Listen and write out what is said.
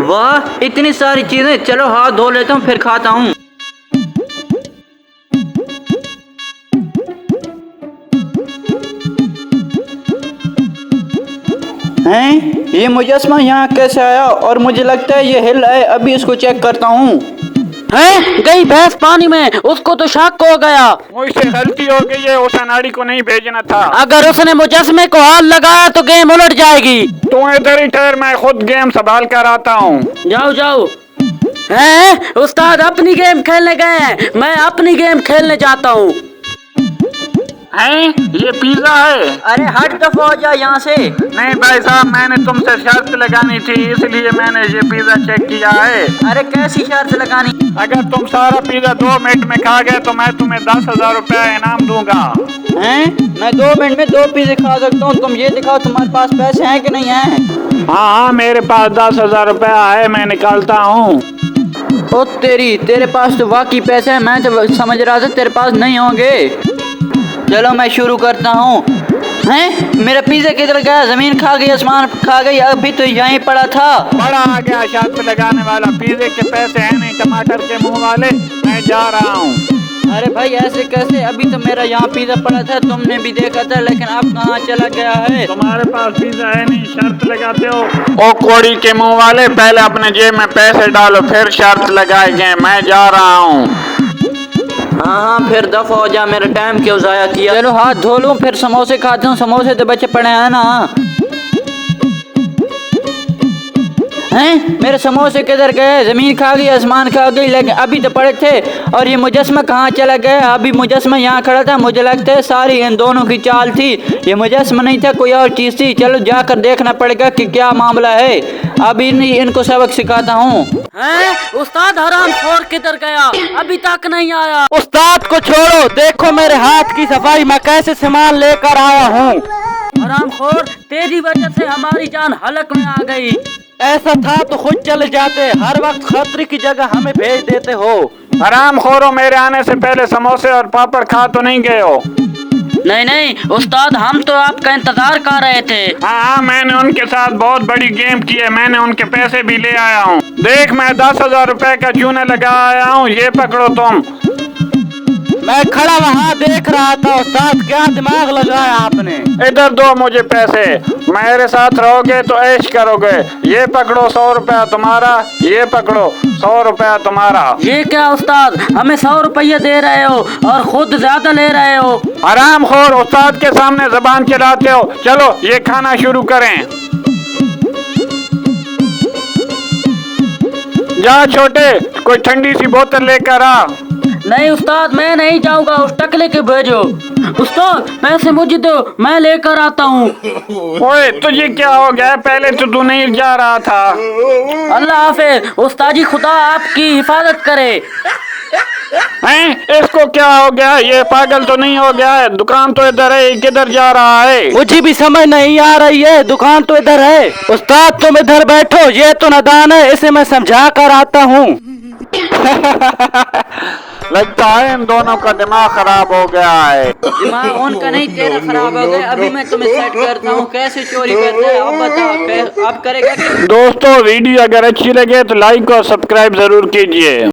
वाह इतनी सारी चीजें, चलो हाथ धो लेता हूँ फिर खाता हूँ। हैं, ये मुजस्समा यहाँ कैसे आया? और मुझे लगता है ये हिल रहा है, अभी इसको चेक करता हूँ। हैं, गई भैंस पानी में, उसको तो शक हो गया। मुझसे गलती हो गई है, उस अनाड़ी को नहीं भेजना था। अगर उसने मुजस्समे को हाथ लगाया तो गेम उलट जाएगी। तू इधर ही ठहर, मैं खुद गेम संभाल कर आता हूँ। जाओ जाओ। हैं, उस्ताद अपनी गेम खेलने गए हैं, मैं अपनी गेम खेलने जाता हूँ। हैं, ये पिज्जा है। अरे हट दफा हो जा यहाँ से। नहीं भाई साहब, मैंने तुमसे शर्त लगानी थी, इसलिए मैंने ये पिज्जा चेक किया है। अरे कैसी शर्त लगानी? अगर तुम सारा पिज्जा 2 मिनट में खा गए तो मैं तुम्हें 10,000 रुपया इनाम दूंगा। हैं, मैं 2 मिनट में 2 पिज़्ज़े खा सकता हूँ? तुम ये दिखाओ तुम्हारे पास पैसे हैं कि नहीं हैं? हाँ, मेरे पास 10,000 रुपया है, मैं निकालता हूँ। ओ तेरे पास तो वाकई पैसे हैं, मैं तो समझ रहा था तेरे पास नहीं होंगे। चलो मैं शुरू करता हूँ। हैं, मेरा पिज़्ज़ा किधर गया? ज़मीन खा गई, आसमान खा गई, अभी तो यहीं पड़ा था। बड़ा आ गया शर्त लगाने वाला। पिज्जे के पैसे हैं नहीं, टमाटर के मुंह वाले। मैं जा रहा हूँ। अरे भाई ऐसे कैसे? अभी तो मेरा यहाँ पिज़्ज़ा पड़ा था, तुमने भी देखा था, लेकिन अब कहाँ चला गया है? तुम्हारे पास पिज्जा है नहीं, शर्त लगाते हो? ओ कोड़ी के मुंह वाले, पहले अपने जेब में पैसे डालो फिर शर्त लगाएंगे। मैं जा रहा हूँ। हाँ फिर दफा हो जा, मेरा टाइम क्यों ज़ाया किया। चलो हाथ धो लूँ फिर समोसे खाता हूँ, समोसे तो बचे पड़े हैं ना। हैं, मेरे समोसे किधर गए? ज़मीन खा गई, आसमान खा गई, लेकिन अभी तो पड़े थे। और ये मुजस्समा कहाँ चला गया? अभी मुजस्समा यहाँ खड़ा था, मुझे लगता है सारी इन दोनों की चाल थी। ये मुजस्समा नहीं था, कोई और चीज़ थी। चलो जाकर देखना पड़ेगा कि क्या मामला है। अभी इनको सबक सिखाता हूँ। हैं, उस्ताद हरामखोर किधर गया? अभी तक नहीं आया। उस्ताद को छोड़ो, देखो मेरे हाथ की सफाई, मैं कैसे सामान लेकर आया हूँ। हरामखोर, तेरी वजह से हमारी जान हलक में आ गई। ऐसा था तो खुद चले जाते, हर वक्त खतरे की जगह हमें भेज देते हो। हरामखोरो, मेरे आने से पहले समोसे और पापड़ खा तो नहीं गए हो? नहीं नहीं उस्ताद, हम तो आपका इंतजार कर रहे थे। हाँ, मैंने उनके साथ बहुत बड़ी गेम की है, मैंने उनके पैसे भी ले आया हूँ। देख, मैं 10,000 रुपए का चूना लगा आया हूँ, ये पकड़ो तुम। मैं खड़ा वहाँ देख रहा था उस्ताद, क्या दिमाग लगाया आपने। इधर दो मुझे पैसे, मेरे साथ रहोगे तो ऐश करोगे। ये पकड़ो 100 रुपया तुम्हारा, ये पकड़ो 100 रुपया तुम्हारा। ये क्या उस्ताद, हमें 100 रुपये दे रहे हो और खुद ज्यादा ले रहे हो। हरामखोर, उस्ताद के सामने जबान चलाते हो। चलो ये खाना शुरू करें। जा छोटे, कोई ठंडी सी बोतल लेकर आ। नहीं उस्ताद, मैं नहीं जाऊंगा, उस टकले के भेजो। उस्ताद पैसे मुझे दो, मैं लेकर आता हूँ। ओए तुझे क्या हो गया? पहले तो तू नहीं जा रहा था। अल्लाह हाफिज उस्ताद जी, खुदा आपकी हिफाजत करे। हैं, इसको क्या हो गया? ये पागल तो नहीं हो गया है? दुकान तो इधर है, किधर जा रहा है? मुझे भी समझ नहीं आ रही है, दुकान तो इधर है। उस्ताद तुम इधर बैठो, ये तो नादान है, इसे मैं समझा कर आता हूँ। लगता है इन दोनों का दिमाग खराब हो गया है। दिमाग उनका नहीं, तेरा खराब हो गया। अभी मैं तुम्हें सेट करता हूँ कैसे चोरी करते हैं। अब बताओ अब करेगा। दोस्तों, वीडियो अगर अच्छी लगे तो लाइक और सब्सक्राइब जरूर कीजिए।